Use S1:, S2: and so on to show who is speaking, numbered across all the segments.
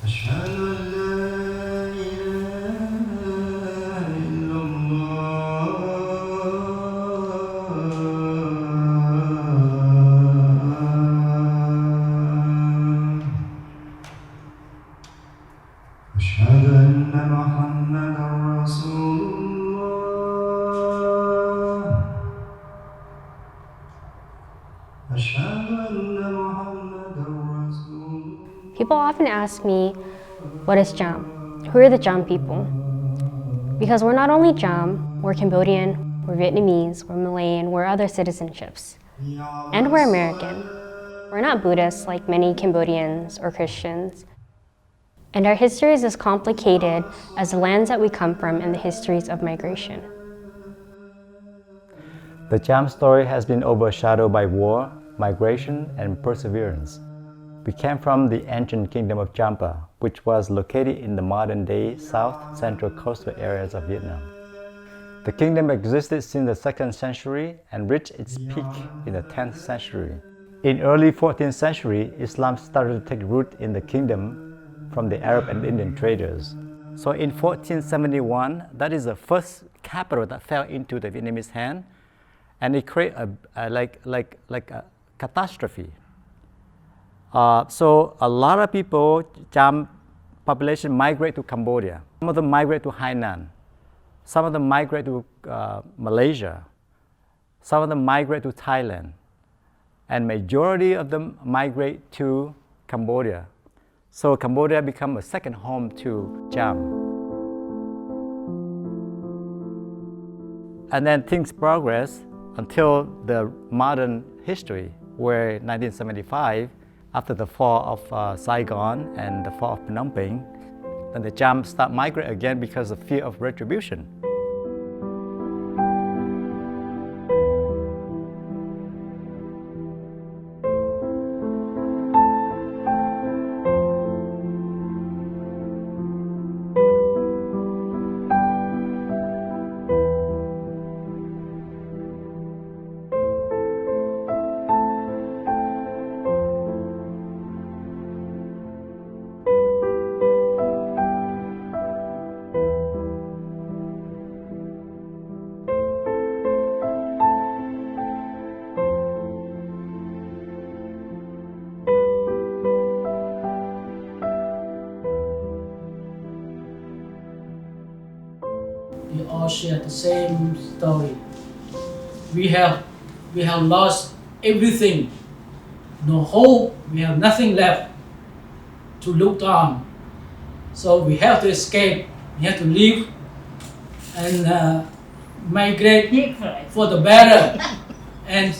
S1: أشهد أن لا إله إلا الله أشهد أن محمدا رسول الله أشهد أن محمدا رسول الله.
S2: People often ask me, what is Cham? Who are the Cham people? Because we're not only Cham, we're Cambodian, we're Vietnamese, we're Malayan, we're other citizenships. And we're American. We're not Buddhists like many Cambodians or Christians. And our history is as complicated as the lands that we come from and the histories of migration.
S3: The Cham story has been overshadowed by war, migration, and perseverance. We came from the ancient kingdom of Champa, which was located in the modern-day south-central coastal areas of Vietnam. The kingdom existed since the 2nd century and reached its peak in the 10th century. In early 14th century, Islam started to take root in the kingdom from the Arab and Indian traders. So in 1471, that is the first capital that fell into the Vietnamese hand, and it created a catastrophe. So a lot of people, Cham population, migrate to Cambodia. Some of them migrate to Hainan. Some of them migrate to Malaysia. Some of them migrate to Thailand. And majority of them migrate to Cambodia. So Cambodia became a second home to Cham. And then things progress until the modern history, where 1975, after the fall of Saigon and the fall of Phnom Penh, then the Cham start migrate again because of fear of retribution.
S4: We all share the same story. We have lost everything, no hope. We have nothing left to look on. So we have to escape. We have to leave and migrate for the better. And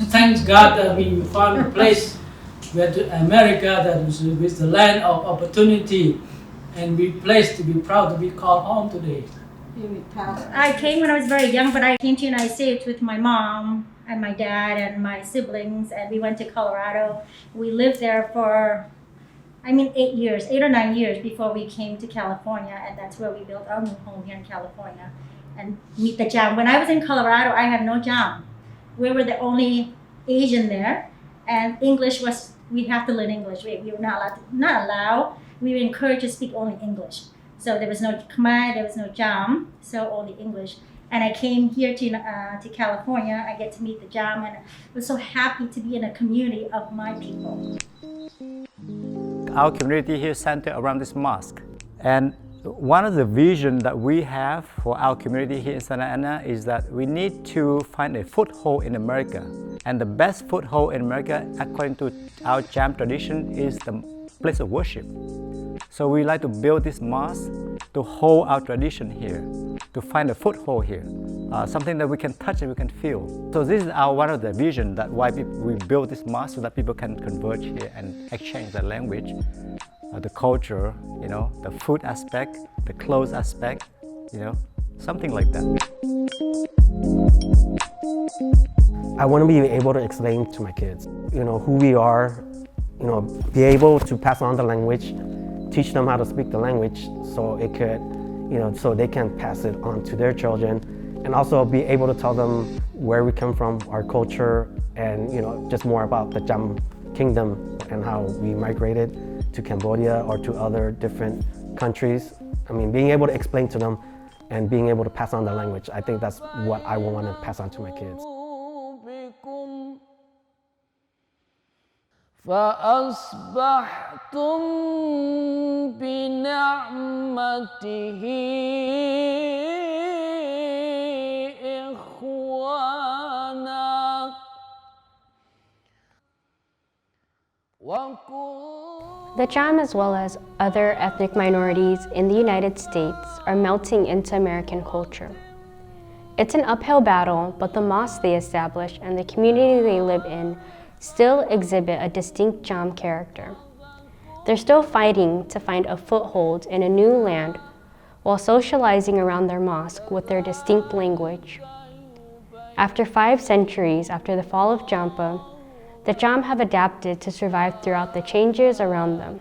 S4: thanks God that we found a place where America that was the land of opportunity, and we placed to be proud to be called home today.
S5: I came when I was very young, but I came to the United States with my mom and my dad and my siblings, and we went to Colorado. We lived there for, 8 or 9 years before we came to California, and that's where we built our new home here in California and meet the Cham. When I was in Colorado, I had no Cham. We were the only Asian there, and English was, we have to learn English. We were not allowed. We were encouraged to speak only English. So there was no Khmer, there was no Cham, so only English. And I came here to California. I get to meet the Cham, and I was so happy to be in a community of my people.
S3: Our community here is centered around this mosque. And one of the visions that we have for our community here in Santa Ana is that we need to find a foothold in America. And the best foothold in America, according to our Cham tradition, is the place of worship. So we like to build this mosque to hold our tradition here, to find a foothold here, something that we can touch and we can feel. So this is one of the vision that why we build this mosque, so that people can converge here and exchange the language, the culture, the food aspect, the clothes aspect, something like that.
S6: I want to be able to explain to my kids, who we are, be able to pass on the language, teach them how to speak the language so it could, so they can pass it on to their children, and also be able to tell them where we come from, our culture, and just more about the Cham kingdom. and how we migrated to Cambodia or to other different countries. I mean, being able to explain to them and being able to pass on the language, I think that's what I will want to pass on to my kids.
S7: فأصبحتم بنعمته إخوانا
S2: The Cham, as well as other ethnic minorities in the United States, are melting into American culture. It's an uphill battle, but the mosques they establish and the community they live in still exhibit a distinct Cham character. They're still fighting to find a foothold in a new land while socializing around their mosque with their distinct language. After 5 centuries after the fall of Champa, the Cham have adapted to survive throughout the changes around them.